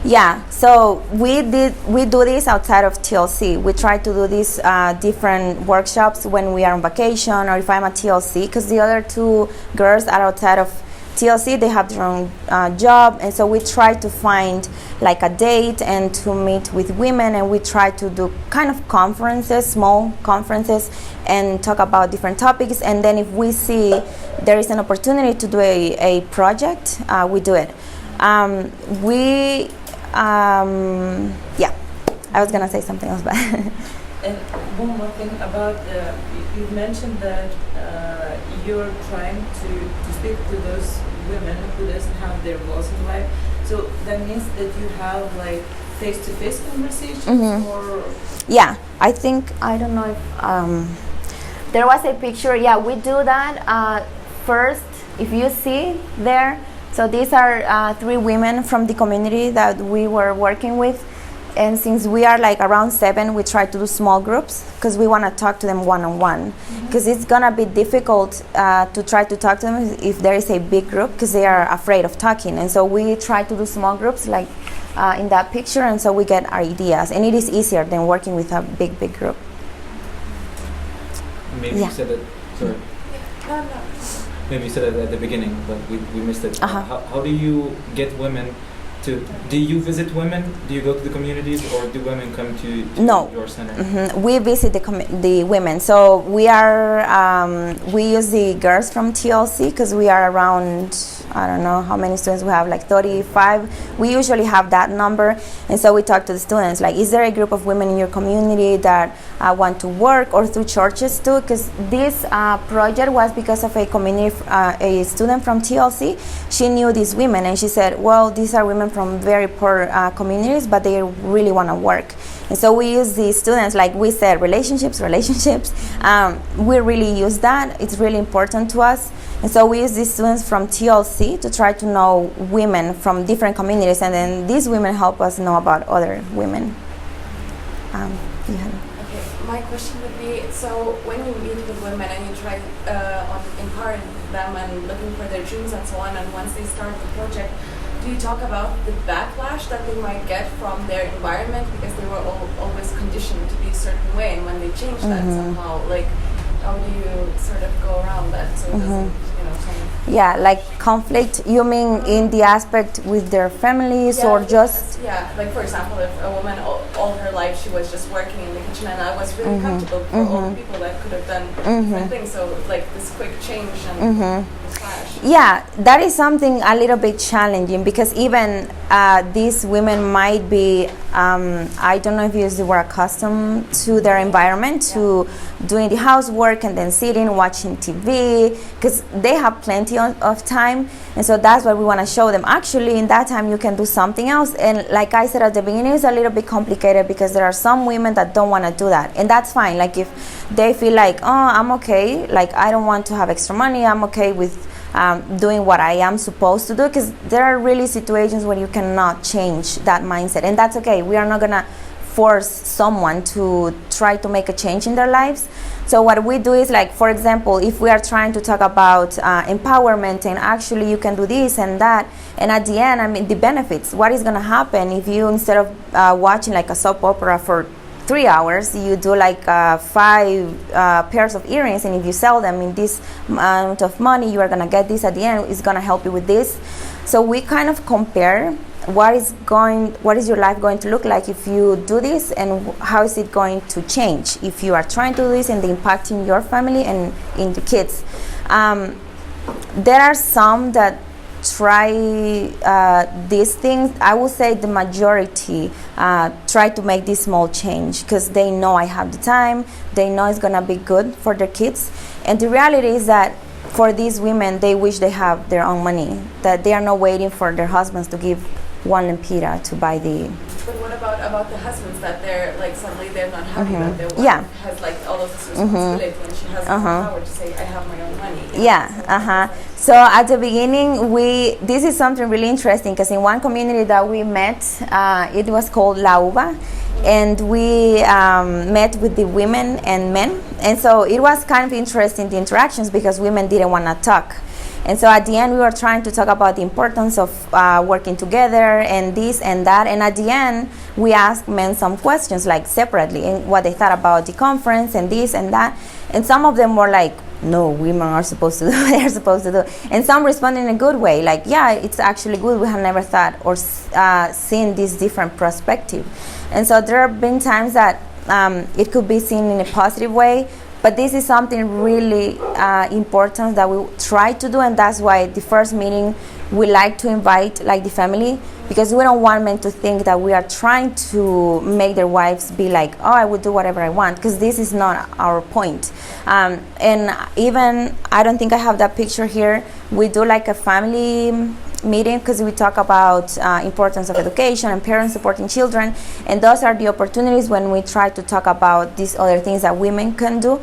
G: Yeah, so we do this outside of TLC. We try to do these different workshops when we are on vacation, or if I'm at TLC, because the other two girls are outside of TLC, they have their own job, and so we try to find like a date and to meet with women, and we try to do kind of conferences, small conferences, and talk about different topics. And then if we see there is an opportunity to do a project, we do it. Yeah, I was gonna say something else, but
D: and one more thing about you mentioned that you're trying to speak to those women who doesn't have their voice in life. So that means that you have like face-to-face conversations, or
G: yeah, I think, I don't know if there was a picture. Yeah, we do that. First, if you see there, so these are 3 women from the community that we were working with. And since we are like around 7, we try to do small groups, because we want to talk to them one-on-one. Because it's going to be difficult to try to talk to them if there is a big group, because they are afraid of talking. And so we try to do small groups like in that picture, and so we get our ideas. And it is easier than working with a big group.
I: Maybe you said that, sorry. Maybe you said it at the beginning, but we missed it. How do you get women do you visit women? Do you go to the communities, or do women come to your center?
G: We visit the women. So we are we use the girls from TLC, because we are around, I don't know how many students we have, like 35. We usually have that number, and so we talk to the students, like, is there a group of women in your community that want to work, or through churches too? Because this project was because of a community, a student from TLC. She knew these women, and she said, well, these are women from very poor communities, but they really want to work. And so we use these students, like we said, relationships. We really use that. It's really important to us. And so we use these students from TLC to try to know women from different communities, and then these women help us know about other women.
H: My question would be, so when you meet with women and you try on empowering them and looking for their dreams and so on, and once they start the project, do you talk about the backlash that they might get from their environment, because they were always conditioned to be a certain way, and when they change that somehow, like, how do you sort of go around that so it doesn't,
G: Yeah, like conflict, you mean in the aspect with their families or just?
H: Yeah, like for example, if a woman all her life she was just working in the kitchen and I was really comfortable for all the people that could have done different things, so like this quick change and clash.
G: Yeah, that is something a little bit challenging because even these women might be, I don't know if you use the word accustomed to their environment, to doing the housework and then sitting, watching TV, because they have plenty of time. And so that's what we want to show them. Actually, in that time, you can do something else. And like I said at the beginning, it's a little bit complicated because there are some women that don't want to do that. And that's fine. Like if they feel like, oh, I'm okay, like I don't want to have extra money, I'm okay with doing what I am supposed to do, because there are really situations where you cannot change that mindset, and that's okay. We are not gonna force someone to try to make a change in their lives. So what we do is, like, for example, if we are trying to talk about empowerment and actually you can do this and that, and at the end, I mean, the benefits, what is gonna happen if you, instead of watching like a soap opera for 3 hours, you do like 5 pairs of earrings, and if you sell them in this amount of money, you are gonna get this at the end. It's gonna help you with this. So we kind of compare what is your life going to look like if you do this, and how is it going to change if you are trying to do this, and the impact in your family and in the kids. There are some that try these things. I would say the majority try to make this small change because they know I have the time, they know it's gonna be good for their kids. And the reality is that for these women, they wish they have their own money, that they are not waiting for their husbands to give one lempira to buy the.
H: But what about the husbands that they're like suddenly they're not happy that their wife has like all of this responsibility and she has the power to say I have my own money.
G: So at the beginning, this is something really interesting because in one community that we met, it was called La Uva, and we met with the women and men, and so it was kind of interesting, the interactions, because women didn't want to talk. And so at the end, we were trying to talk about the importance of working together and this and that. And at the end, we asked men some questions, like separately, and what they thought about the conference and this and that. And some of them were like, no, women are supposed to do what they're supposed to do. And some responded in a good way, like, yeah, it's actually good. We have never thought or seen this different perspective. And so there have been times that it could be seen in a positive way. But this is something really important that we try to do, and that's why the first meeting we like to invite like the family, because we don't want men to think that we are trying to make their wives be like, oh, I will do whatever I want, because this is not our point. And even, I don't think I have that picture here, we do like a family meeting because we talk about importance of education and parents supporting children, and those are the opportunities when we try to talk about these other things that women can do,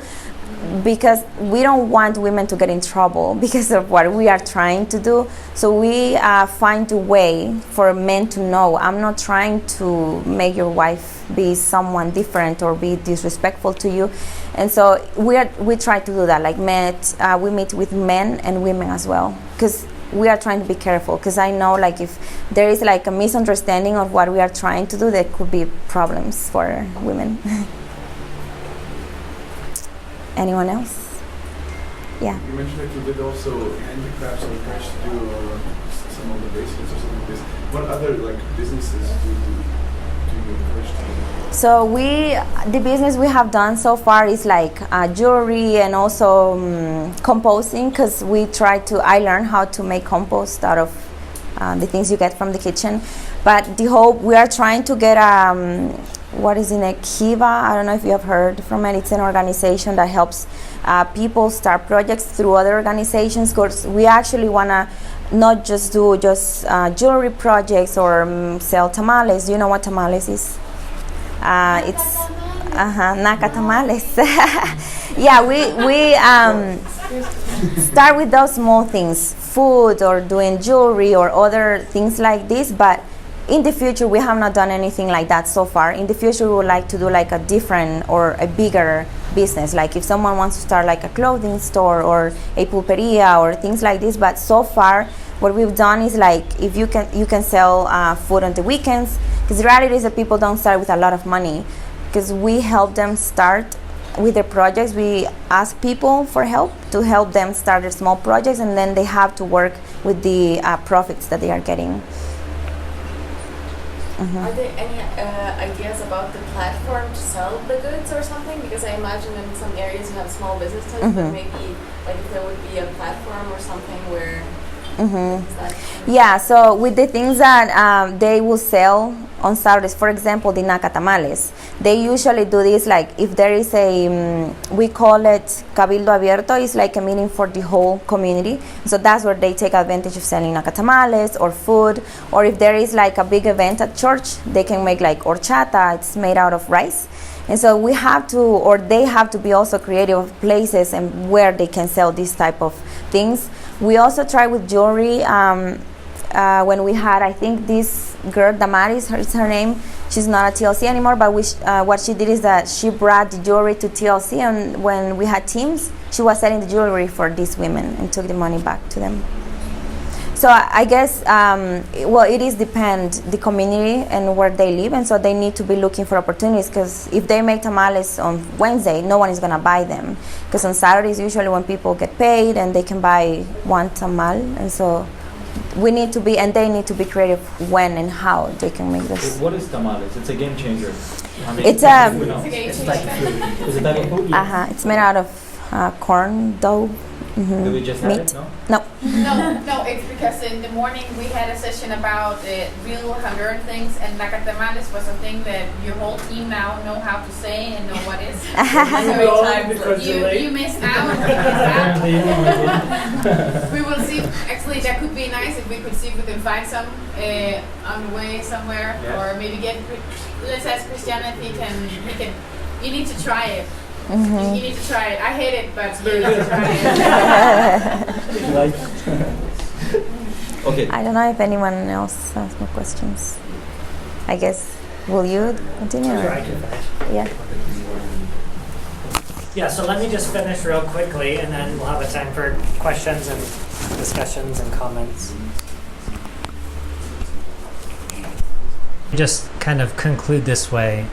G: because we don't want women to get in trouble because of what we are trying to do. So we find a way for men to know, I'm not trying to make your wife be someone different or be disrespectful to you. And so we try to do that, like we meet with men and women as well, because we are trying to be careful, because I know like if there is like a misunderstanding of what we are trying to do, there could be problems for women. Anyone else? Yeah.
F: You mentioned that you did also handicrafts or encouraged to do some of the basics or something like this. What other like businesses do you encourage to do?
G: So the business we have done so far is like jewelry and also composting, because I learned how to make compost out of the things you get from the kitchen. But we are trying to get what is in a Kiva. I don't know if you have heard from it. It's an organization that helps people start projects through other organizations, because we actually want to not just do jewelry projects or sell tamales. Do you know what tamales is? It's Naka tamales. Yeah, we start with those small things, food or doing jewelry or other things like this, but in the future we have not done anything like that so far. In the future we would like to do like a different or a bigger business, like if someone wants to start like a clothing store or a pulperia or things like this. But so far what we've done is like, if you can sell food on the weekends, because the reality is that people don't start with a lot of money, because we help them start with the projects, we ask people for help to help them start their small projects, and then they have to work with the profits that they are getting.
H: Are there any ideas about the platform to sell the goods or something? Because I imagine in some areas you have small businesses, but maybe like if there would be a platform or something where.
G: Yeah, so with the things that they will sell on Saturdays, for example, the Naca tamales, they usually do this like if there is a, we call it Cabildo Abierto, it's like a meeting for the whole community. So that's where they take advantage of selling Naca tamales or food, or if there is like a big event at church, they can make like horchata, it's made out of rice. And so we have to, or they have to be also creative of places and where they can sell this type of things. We also try with jewelry. When we had, I think this girl, Damaris, is her name. She's not at TLC anymore, but what she did is that she brought the jewelry to TLC, and when we had teams, she was selling the jewelry for these women and took the money back to them. So I guess, well, it is depend the community and where they live, and so they need to be looking for opportunities, because if they make tamales on Wednesday, no one is going to buy them, because on Saturdays usually when people get paid and they can buy one tamal, and so we need to be, and they need to be creative when and how they can make this.
I: What is tamales? It's a game changer. I mean,
G: It's
I: it's like food. Is it type of food?
G: It's made out of corn dough.
I: Do we just have
G: Meat.
I: it? No.
G: No.
J: No, it's because in the morning we had a session about real Honduran things, and nacatamares was a thing that your whole team now know how to say and know what is. You missed out. We will see. Actually, that could be nice if we could see if we can find some on the way somewhere, or maybe let's ask Christian if he can. You need to try it. You need to try it. I hate it, but you need to try it.
I: Okay.
G: I don't know if anyone else has more questions. I guess, will you continue?
A: Sure, I can finish.
G: Yeah.
A: Yeah, so let me just finish real quickly, and then we'll have a time for questions and discussions and comments. Just kind of conclude this way.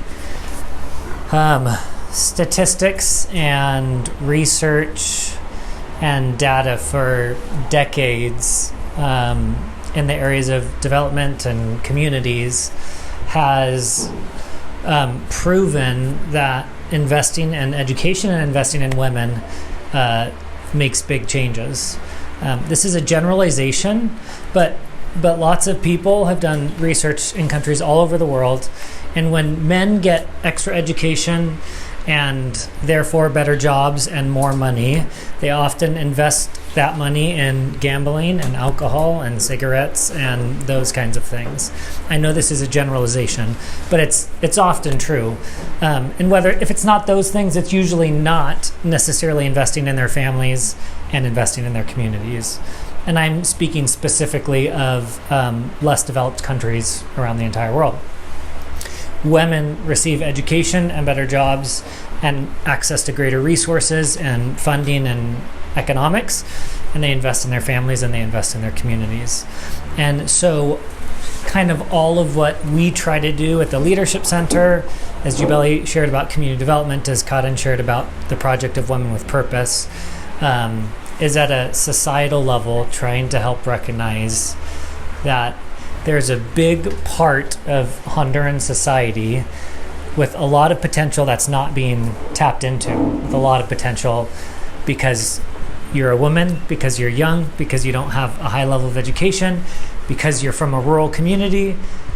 A: Statistics and research and data for decades in the areas of development and communities has proven that investing in education and investing in women makes big changes. This is a generalization, but lots of people have done research in countries all over the world, and when men get extra education and therefore better jobs and more money, they often invest that money in gambling and alcohol and cigarettes and those kinds of things. I know this is a generalization, but it's often true. And if it's not those things, it's usually not necessarily investing in their families and investing in their communities. And I'm speaking specifically of less developed countries around the entire world. Women receive education and better jobs and access to greater resources and funding and economics, and they invest in their families and they invest in their communities. And so kind of all of what we try to do at the Leadership Center, as Jubeli shared about community development, as Kaden shared about the project of Women with Purpose, is at a societal level trying to help recognize that there's a big part of Honduran society with a lot of potential that's not being tapped into, with a lot of potential because you're a woman, because you're young, because you don't have a high level of education, because you're from a rural community,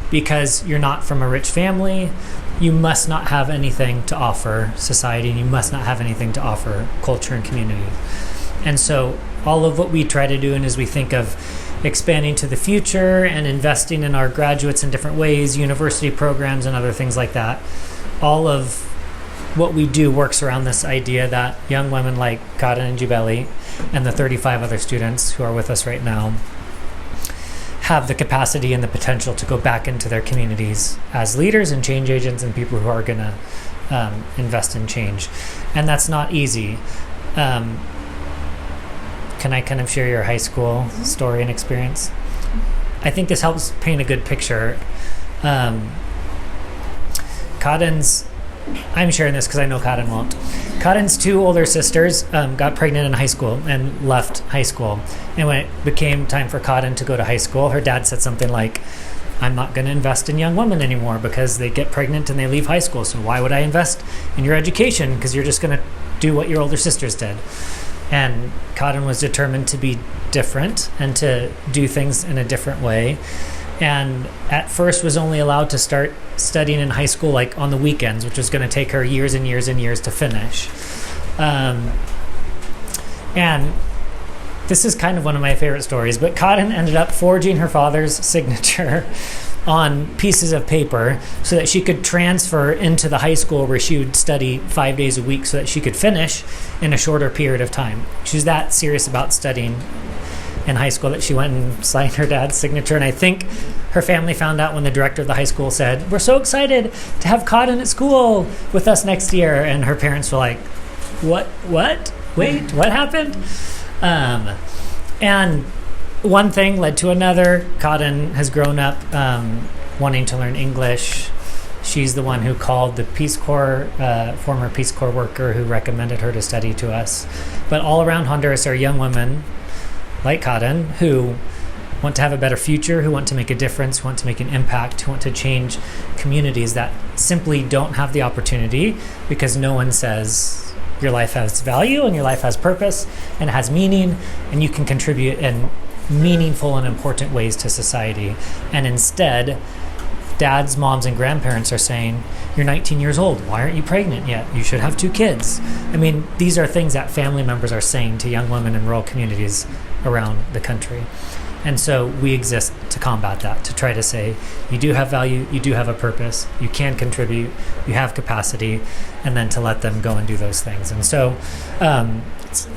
A: because you're not from a rich family. You must not have anything to offer society, and you must not have anything to offer culture and community. And so all of what we try to do, and as we think of expanding to the future and investing in our graduates in different ways, university programs and other things like that, all of what we do works around this idea that young women like Kaden and Jubeli and the 35 other students who are with us right now have the capacity and the potential to go back into their communities as leaders and change agents and people who are going to invest in change. And that's not easy. Can I kind of share your high school story and experience? I think this helps paint a good picture. Kaden's I'm sharing this because I know Karen won't. Karen's 2 older sisters got pregnant in high school and left high school. And when it became time for Karen to go to high school, her dad said something like, I'm not going to invest in young women anymore because they get pregnant and they leave high school. So why would I invest in your education? Because you're just going to do what your older sisters did. And Karen was determined to be different and to do things in a different way. And at first was only allowed to start studying in high school like on the weekends, which was going to take her years and years and years to finish. And this is kind of one of my favorite stories, but Karen ended up forging her father's signature on pieces of paper so that she could transfer into the high school where she would study 5 days a week so that she could finish in a shorter period of time. She was that serious about studying in high school that she went and signed her dad's signature. And I think her family found out when the director of the high school said, we're so excited to have Karen at school with us next year. And her parents were like, what? Wait, what happened? And one thing led to another. Karen has grown up wanting to learn English. She's the one who called the Peace Corps, former Peace Corps worker who recommended her to study to us. But all around Honduras are young women like Karen who want to have a better future, who want to make a difference, who want to make an impact, who want to change communities that simply don't have the opportunity because no one says your life has value and your life has purpose and it has meaning and you can contribute in meaningful and important ways to society. And instead, dads, moms, and grandparents are saying, you're 19 years old. Why aren't you pregnant yet? You should have 2 kids. I mean, these are things that family members are saying to young women in rural communities around the country. And so we exist to combat that, to try to say, you do have value, you do have a purpose, you can contribute, you have capacity, and then to let them go and do those things. And so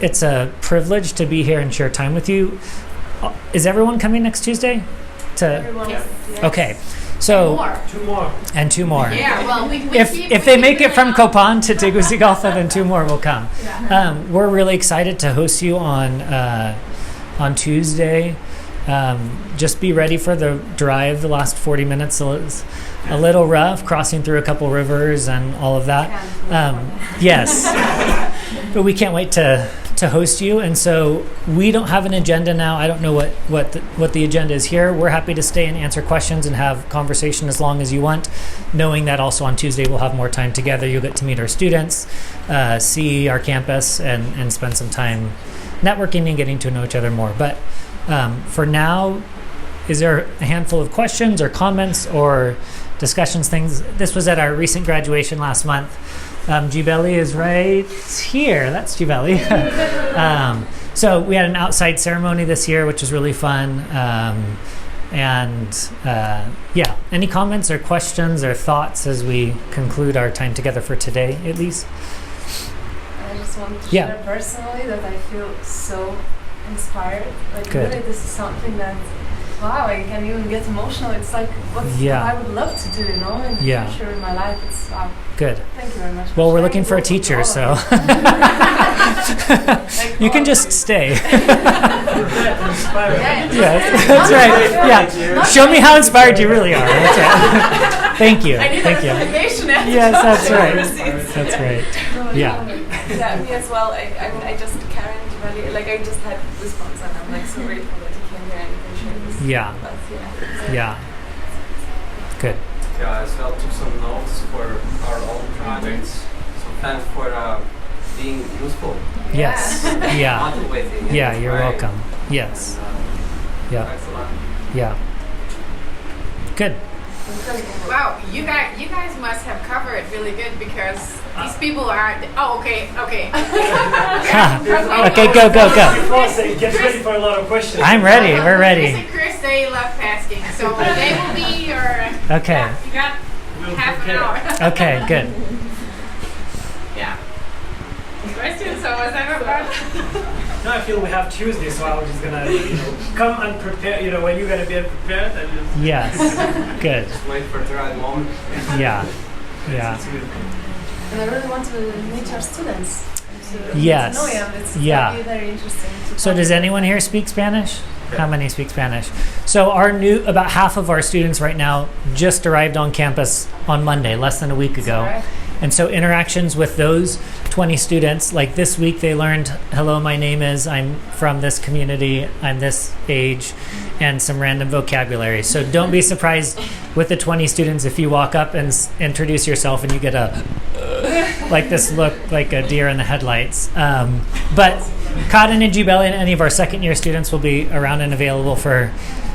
A: it's a privilege to be here and share time with you. Is everyone coming next Tuesday?
H: Yes.
A: Okay. So
E: 2 more.
A: And 2 more.
J: Yeah, well,
A: if they make it from Copan to Tegucigalpa, then 2 more will come.
J: Yeah.
A: We're really excited to host you on Tuesday. Just be ready for the drive. The last 40 minutes is a little rough, crossing through a couple rivers and all of that. Yes, but we can't wait to host you. And so we don't have an agenda now. I don't know what the agenda is here. We're happy to stay and answer questions and have conversation as long as you want, knowing that also on Tuesday we'll have more time together. You'll get to meet our students, see our campus, and spend some time networking and getting to know each other more. But for now, is there a handful of questions or comments or discussions, things? This was at our recent graduation last month. Gibelli is right here. That's Gibelli. So we had an outside ceremony this year, which was really fun. Yeah, any comments or questions or thoughts as we conclude our time together for today, at least?
D: I just want to share personally that I feel so inspired. Like
A: Good.
D: really, this is something that, wow, I can even get emotional. It's like what I would love to do, in the future in my life. It's wow.
A: Good.
D: Thank you very much.
A: Well, we're looking for a teacher, so you can just stay. Yes, that's right. Yeah, show me how inspired you really are. That's right. Thank you. Thank you. Yes, that's right. That's right. Yeah.
H: Yeah, me as well. I mean, I just Karen, like I just had goosebumps, and I'm like so grateful that you came here and you can share this.
A: Yeah.
H: With us.
A: Yeah. Good.
B: Yeah, as well took some notes for our own projects. So thanks for being useful.
A: Yes. Yeah.
B: Motivating.
A: Yeah, you're welcome. Yes. Yeah.
B: Thanks a lot.
A: Yeah. Good.
J: Wow, you guys must have covered really good because these people are. Oh, okay.
A: Okay, go.
E: Get ready for a lot of questions.
A: I'm ready. We're
J: Chris
A: ready.
J: and Chris, they love asking, so they will be your.
A: Okay.
J: You got half an hour.
A: Okay, good.
J: Yeah. Questions? So was that about?
E: No, I feel we have Tuesday, so I was just gonna, come unprepared. When you're gonna be unprepared, and just
A: Yes. Good.
B: Just wait for the right moment.
A: Yeah. Yeah.
D: And I really want to meet your students.
A: Yes.
D: To know them. It's
A: Yeah.
D: be very interesting.
A: So does anyone here speak Spanish? How many speak Spanish? So about half of our students right now just arrived on campus on Monday, less than a week ago.
D: Right.
A: And so interactions with those 20 students, like this week they learned, hello, my name is, I'm from this community, I'm this age, and some random vocabulary. So don't be surprised with the 20 students if you walk up and introduce yourself and you get a, like this look like a deer in the headlights. But Kaden and Jibeli and any of our second year students will be around and available for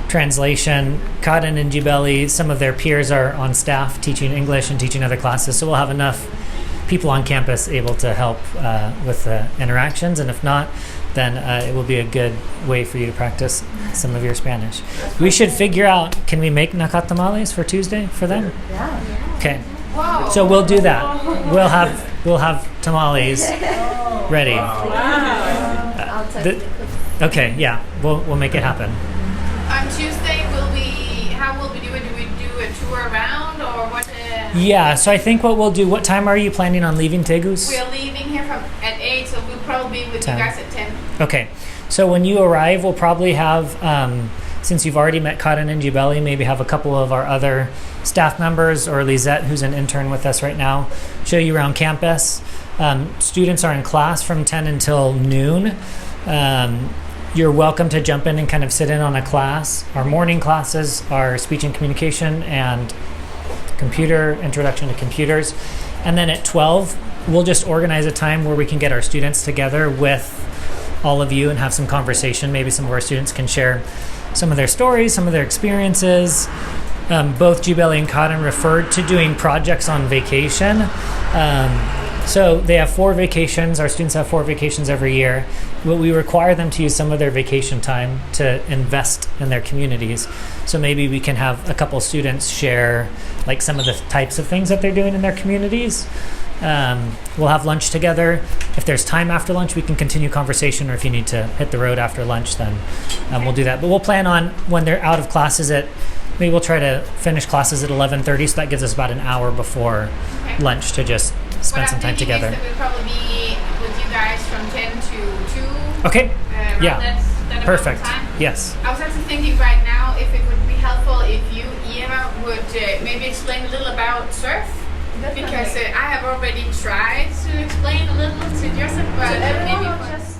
A: translation. Kaden and Jibeli, some of their peers are on staff teaching English and teaching other classes, so we'll have enough people on campus able to help with the interactions, and if not, then it will be a good way for you to practice some of your Spanish. We should figure out, can we make nakatamales for Tuesday for them?
D: Yeah.
A: Okay. So we'll do that. We'll have tamales ready. Okay, yeah, we'll make it happen.
J: On Tuesday, how will we do it? Do we do a tour around or what?
A: Yeah, so I think what we'll do, what time are you planning on leaving Tegus?
J: We're leaving here at 8, so we'll probably be with 10. You guys at 10.
A: Okay, so when you arrive, we'll probably have, since you've already met Kaden and Jibeli, maybe have a couple of our other staff members or Lisette, who's an intern with us right now, show you around campus. Students are in class from 10 until noon. You're welcome to jump in and kind of sit in on a class. Our morning classes are speech and communication and introduction to computers. And then at 12, we'll just organize a time where we can get our students together with all of you and have some conversation. Maybe some of our students can share some of their stories, some of their experiences. Both Jibeli and Kaden referred to doing projects on vacation. So they have 4 vacations. Our students have 4 vacations every year. But we require them to use some of their vacation time to invest in their communities. So maybe we can have a couple students share like some of the types of things that they're doing in their communities. We'll have lunch together. If there's time after lunch, we can continue conversation, or if you need to hit the road after lunch, then we'll do that. But we'll plan on when they're out of classes maybe we'll try to finish classes at 11:30, so that gives us about an hour before lunch to just spend some time together.
J: What I'm thinking is that we'll probably be with you guys from 10 to 2.
A: Okay. Yeah.
J: That
A: perfect.
J: Time.
A: Yes.
J: I was actually thinking right now if it would be helpful if you, Eva, would maybe explain a little about surf. Definitely. Because I have already tried to explain a little to Joseph, but maybe just